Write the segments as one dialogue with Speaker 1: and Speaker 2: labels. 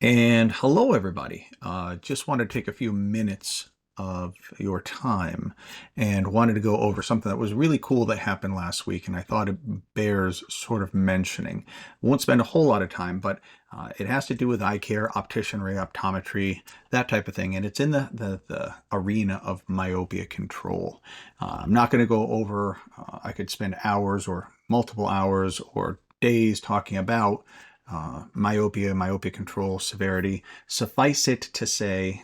Speaker 1: And hello, everybody. Just wanted to take a few minutes of your time and wanted to go over something that was really cool that happened last week, and I thought it bears sort of mentioning. Won't spend a whole lot of time, but it has to do with eye care, opticianry, optometry, that type of thing, and it's in the arena of myopia control. I'm not going to go over, I could spend hours or multiple hours or days talking about myopia control, severity. Suffice it to say,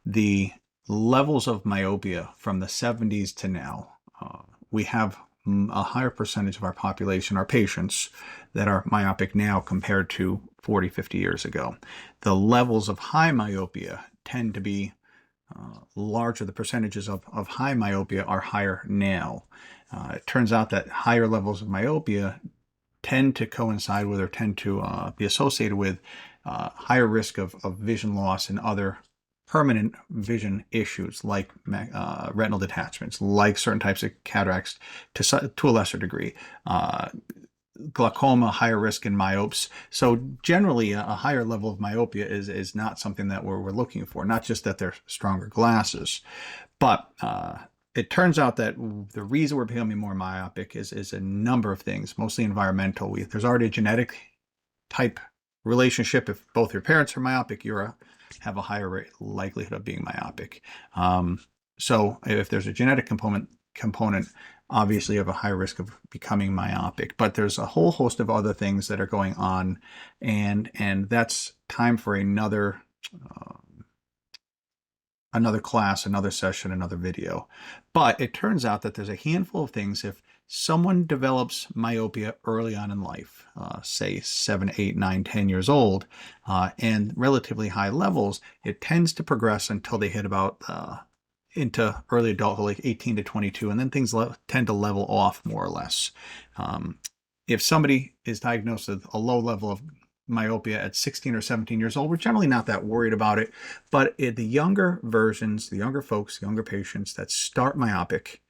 Speaker 1: the levels of myopia from the 70s to now, we have a higher percentage of our population, our patients, that are myopic now compared to 40, 50 years ago. The levels of high myopia tend to be larger. The percentages of high myopia are higher now. It turns out that higher levels of myopia tend to coincide with or tend to be associated with higher risk of vision loss and other permanent vision issues like retinal detachments, like certain types of cataracts to a lesser degree, glaucoma, higher risk in myopes. So generally, a higher level of myopia is not something that we're looking for, not just that they're stronger glasses, but it turns out that the reason we're becoming more myopic is a number of things, mostly environmental. There's already a genetic type relationship. If both your parents are myopic, have a higher likelihood of being myopic. So if there's a genetic component, obviously you have a high risk of becoming myopic. But there's a whole host of other things that are going on, and that's time for another class, another session, another video. But it turns out that there's a handful of things. If someone develops myopia early on in life, say 7, 8, 9, 10 years old, and relatively high levels, it tends to progress until they hit about into early adulthood, like 18 to 22, and then things tend to level off more or less. If somebody is diagnosed with a low level of myopia at 16 or 17 years old, we're generally not that worried about it. But the younger versions, the younger folks, younger patients that start myopic,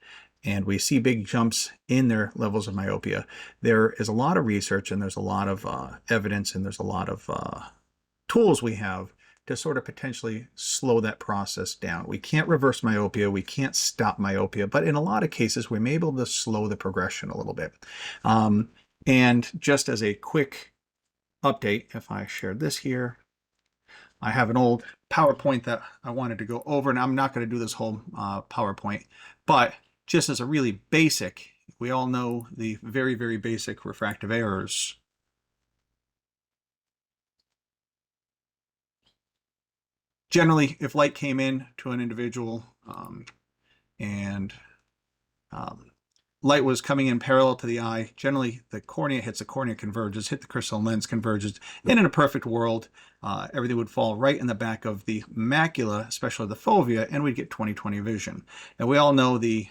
Speaker 1: and we see big jumps in their levels of myopia, there is a lot of research and there's a lot of evidence and there's a lot of tools we have to sort of potentially slow that process down. We can't reverse myopia, we can't stop myopia, but in a lot of cases, we may be able to slow the progression a little bit. And just as a quick update, if I share this here, I have an old PowerPoint that I wanted to go over, and I'm not going to do this whole PowerPoint, but just as a really basic, we all know the very, very basic refractive errors. Generally, if light came in to an individual and light was coming in parallel to the eye, generally the cornea hits the cornea, converges, hit the crystalline lens, converges, and in a perfect world, everything would fall right in the back of the macula, especially the fovea, and we'd get 20/20 vision. And we all know the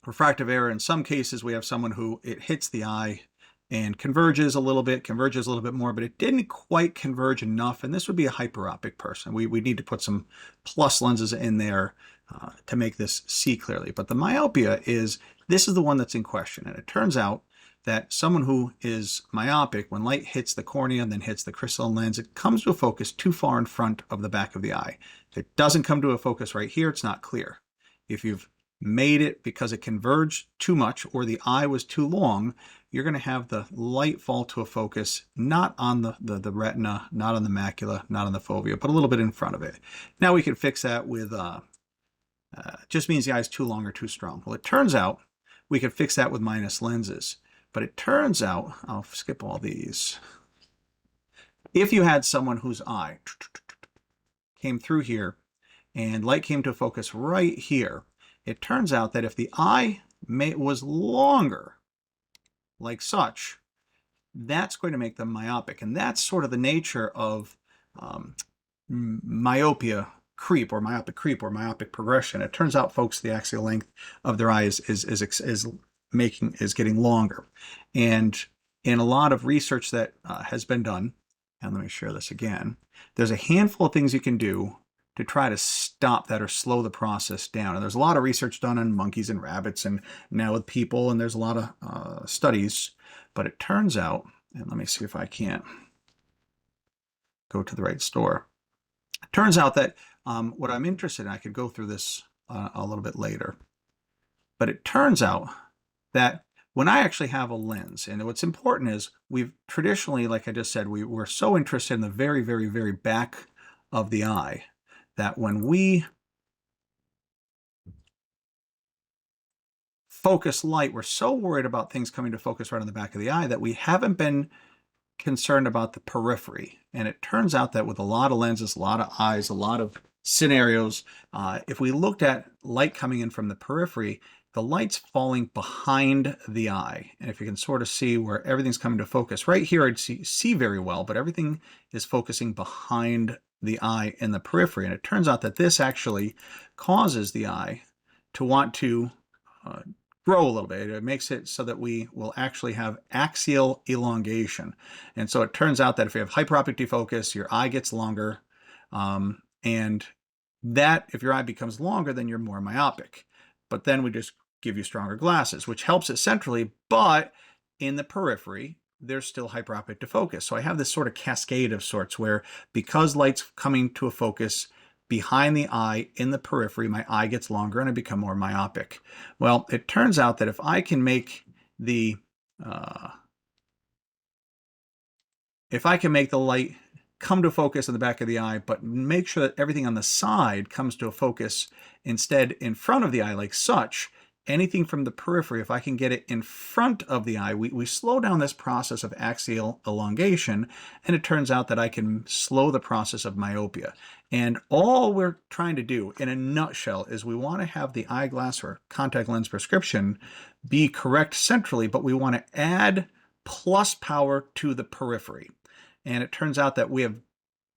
Speaker 1: refractive error. In some cases, we have someone who it hits the eye and converges a little bit more, but it didn't quite converge enough, and this would be a hyperopic person. We need to put some plus lenses in there to make this see clearly. But the myopia this is the one that's in question, and it turns out that someone who is myopic, when light hits the cornea and then hits the crystalline lens, it comes to a focus too far in front of the back of the eye. If it doesn't come to a focus right here, it's not clear. If you've made it because it converged too much or the eye was too long, you're going to have the light fall to a focus not on the retina, not on the macula, not on the fovea, but a little bit in front of it. Now we can fix that with just means the eye is too long or too strong. Well, it turns out we could fix that with minus lenses, but it turns out, I'll skip all these. If you had someone whose eye came through here and light came to a focus right here, it turns out that if the eye was longer, like such, that's going to make them myopic. And that's sort of the nature of myopia creep or myopic progression. It turns out, folks, the axial length of their eye is getting longer. And in a lot of research that has been done, and let me share this again, there's a handful of things you can do to try to stop that or slow the process down. And there's a lot of research done on monkeys and rabbits and now with people, and there's a lot of studies. But it turns out And let me see if I can't go to the right store. It turns out that what I'm interested in, I could go through this a little bit later, but it turns out that when I actually have a lens, and what's important is we've traditionally, like I just said, we're so interested in the very, very, very back of the eye that when we focus light, we're so worried about things coming to focus right on the back of the eye that we haven't been concerned about the periphery. And it turns out that with a lot of lenses, a lot of eyes, a lot of scenarios, if we looked at light coming in from the periphery, the light's falling behind the eye. And if you can sort of see where everything's coming to focus, right here I'd see very well, but everything is focusing behind the eye in the periphery. And it turns out that this actually causes the eye to want to grow a little bit. It makes it so that we will actually have axial elongation. And so it turns out that if you have hyperopic defocus, your eye gets longer. And that, if your eye becomes longer, then you're more myopic. But then we just give you stronger glasses, which helps it centrally, but in the periphery, there's still hyperopic defocus. So I have this sort of cascade of sorts where because light's coming to a focus behind the eye in the periphery, my eye gets longer and I become more myopic. Well, it turns out that if I can make the light come to focus in the back of the eye, but make sure that everything on the side comes to a focus instead in front of the eye like such, anything from the periphery, if I can get it in front of the eye, we slow down this process of axial elongation, and it turns out that I can slow the process of myopia. And all we're trying to do in a nutshell is we want to have the eyeglass or contact lens prescription be correct centrally, but we want to add plus power to the periphery. And it turns out that we have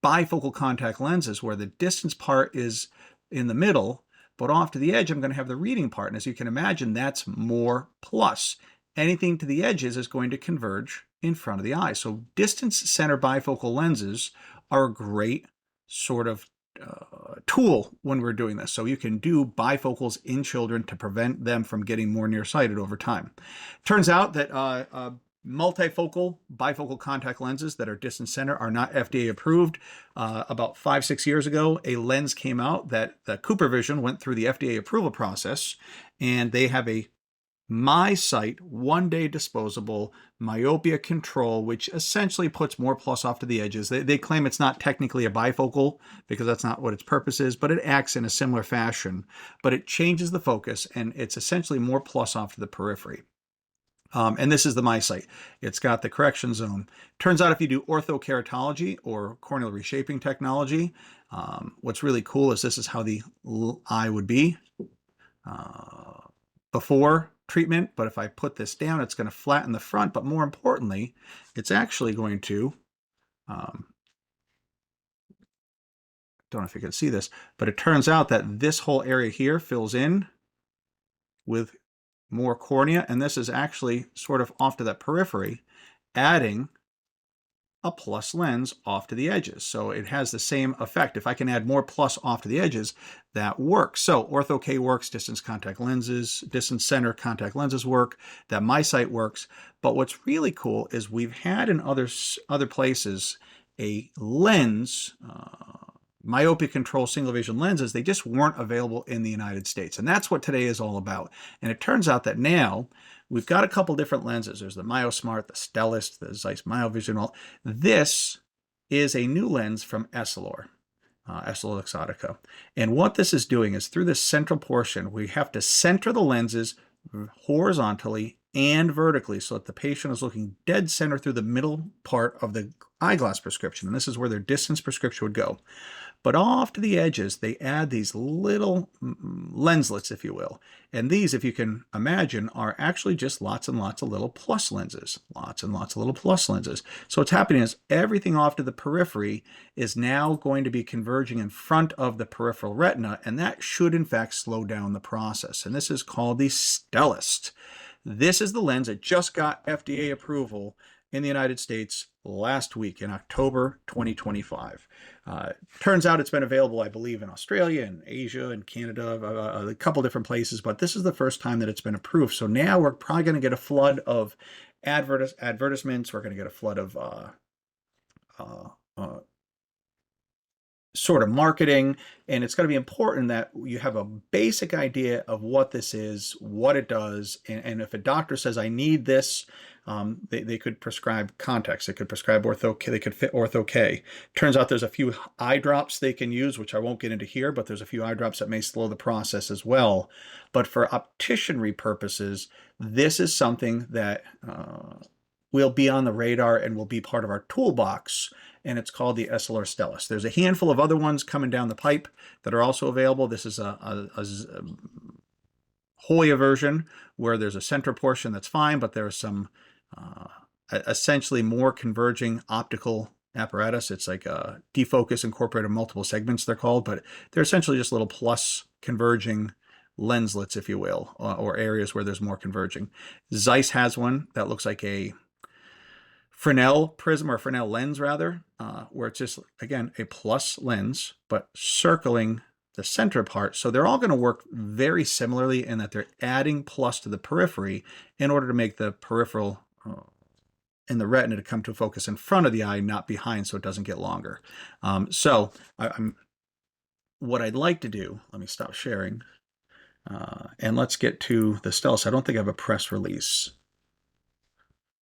Speaker 1: bifocal contact lenses where the distance part is in the middle, but off to the edge, I'm going to have the reading part. And as you can imagine, that's more plus. Anything to the edges is going to converge in front of the eye. So distance center bifocal lenses are a great sort of tool when we're doing this. So you can do bifocals in children to prevent them from getting more nearsighted over time. Turns out that multifocal bifocal contact lenses that are distance center are not FDA approved. About 5-6 years ago, a lens came out that the CooperVision went through the FDA approval process, and they have a MiSight one-day disposable myopia control, which essentially puts more plus off to the edges. They claim it's not technically a bifocal because that's not what its purpose is, but it acts in a similar fashion. But it changes the focus, and it's essentially more plus off to the periphery. And this is the MiSight. It's got the correction zone. Turns out if you do ortho-keratology or corneal reshaping technology, what's really cool is this is how the eye would be before treatment. But if I put this down, it's going to flatten the front. But more importantly, it's actually going to, don't know if you can see this, but it turns out that this whole area here fills in with more cornea, and this is actually sort of off to that periphery, adding a plus lens off to the edges. So it has the same effect. If I can add more plus off to the edges, that works. So Ortho-K works, distance contact lenses, distance center contact lenses work, that MiSight works. But what's really cool is we've had in other places a lens, myopia control single vision lenses, they just weren't available in the United States. And that's what today is all about. And it turns out that now we've got a couple different lenses. There's the MyoSmart, the Stellest, the Zeiss MyoVision. This is a new lens from EssilorLuxottica. And what this is doing is through this central portion, we have to center the lenses horizontally and vertically so that the patient is looking dead center through the middle part of the eyeglass prescription. And this is where their distance prescription would go. But off to the edges, they add these little lenslets, if you will. And these, if you can imagine, are actually just lots and lots of little plus lenses. Lots and lots of little plus lenses. So what's happening is everything off to the periphery is now going to be converging in front of the peripheral retina, and that should, in fact, slow down the process. And this is called the Stellest. This is the lens that just got FDA approval in the United States last week in October 2025. Turns out it's been available, I believe, in Australia and Asia and Canada, a couple different places, but this is the first time that it's been approved. So now we're probably going to get a flood of advertisements. We're going to get a flood of sort of marketing, and it's going to be important that you have a basic idea of what this is, what it does, and if a doctor says, I need this, they could prescribe contacts, they could prescribe they could fit Ortho-K. Turns out there's a few eye drops they can use, which I won't get into here, but there's a few eye drops that may slow the process as well. But for opticianry purposes, this is something that will be on the radar and will be part of our toolbox, and it's called the Essilor Stellest. There's a handful of other ones coming down the pipe that are also available. This is a Hoya version where there's a center portion that's fine, but there's some essentially more converging optical apparatus. It's like a defocus incorporated multiple segments, they're called, but they're essentially just little plus converging lenslets, if you will, or areas where there's more converging. Zeiss has one that looks like a Fresnel prism, or Fresnel lens rather, where it's just, again, a plus lens, but circling the center part. So they're all going to work very similarly in that they're adding plus to the periphery in order to make the peripheral in the retina to come to a focus in front of the eye, not behind, so it doesn't get longer. What I'd like to do, let me stop sharing, and let's get to the Stellest. I don't think I have a press release,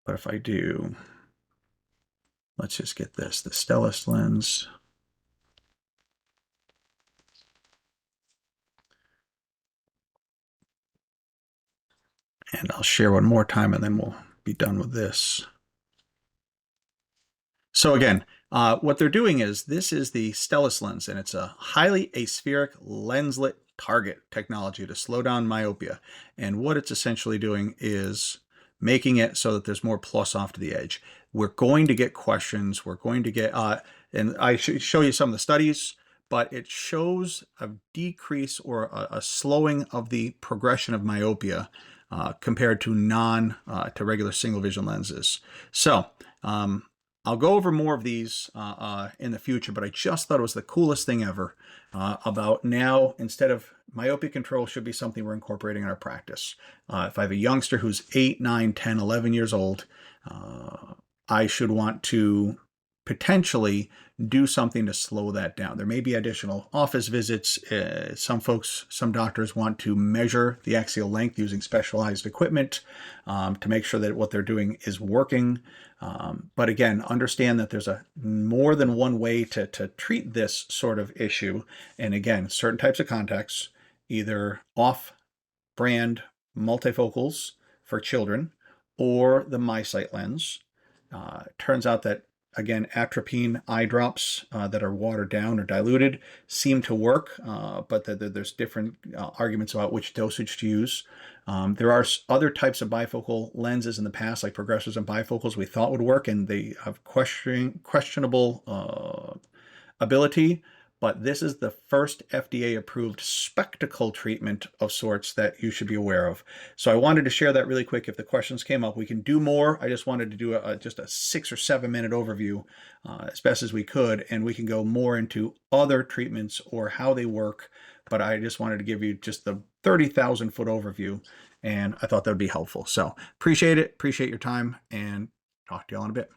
Speaker 1: but if I do, let's just get this, the Stellest lens. And I'll share one more time and then we'll be done with this. So again, what they're doing is, this is the Stellest lens, and it's a highly aspheric lenslet target technology to slow down myopia. And what it's essentially doing is making it so that there's more plus off to the edge. We're going to get questions. We're going to get, and I should show you some of the studies, but it shows a decrease or a slowing of the progression of myopia compared to to regular single vision lenses. So I'll go over more of these in the future, but I just thought it was the coolest thing ever about now, instead of myopia control should be something we're incorporating in our practice. If I have a youngster who's 8, 9, 10, 11 years old, I should want to potentially do something to slow that down. There may be additional office visits. Some doctors want to measure the axial length using specialized equipment to make sure that what they're doing is working. But again, understand that there's more than one way to treat this sort of issue. And again, certain types of contacts, either off-brand multifocals for children or the MiSight lens. Turns out that, again, atropine eye drops that are watered down or diluted seem to work, but there's different arguments about which dosage to use. There are other types of bifocal lenses in the past, like progressives and bifocals, we thought would work, and they have questionable ability. But this is the first FDA-approved spectacle treatment of sorts that you should be aware of. So I wanted to share that really quick. If the questions came up, we can do more. I just wanted to do just a 6 or 7 minute overview as best as we could, and we can go more into other treatments or how they work. But I just wanted to give you just the 30,000 foot overview, and I thought that would be helpful. So appreciate it. Appreciate your time, and talk to y'all in a bit.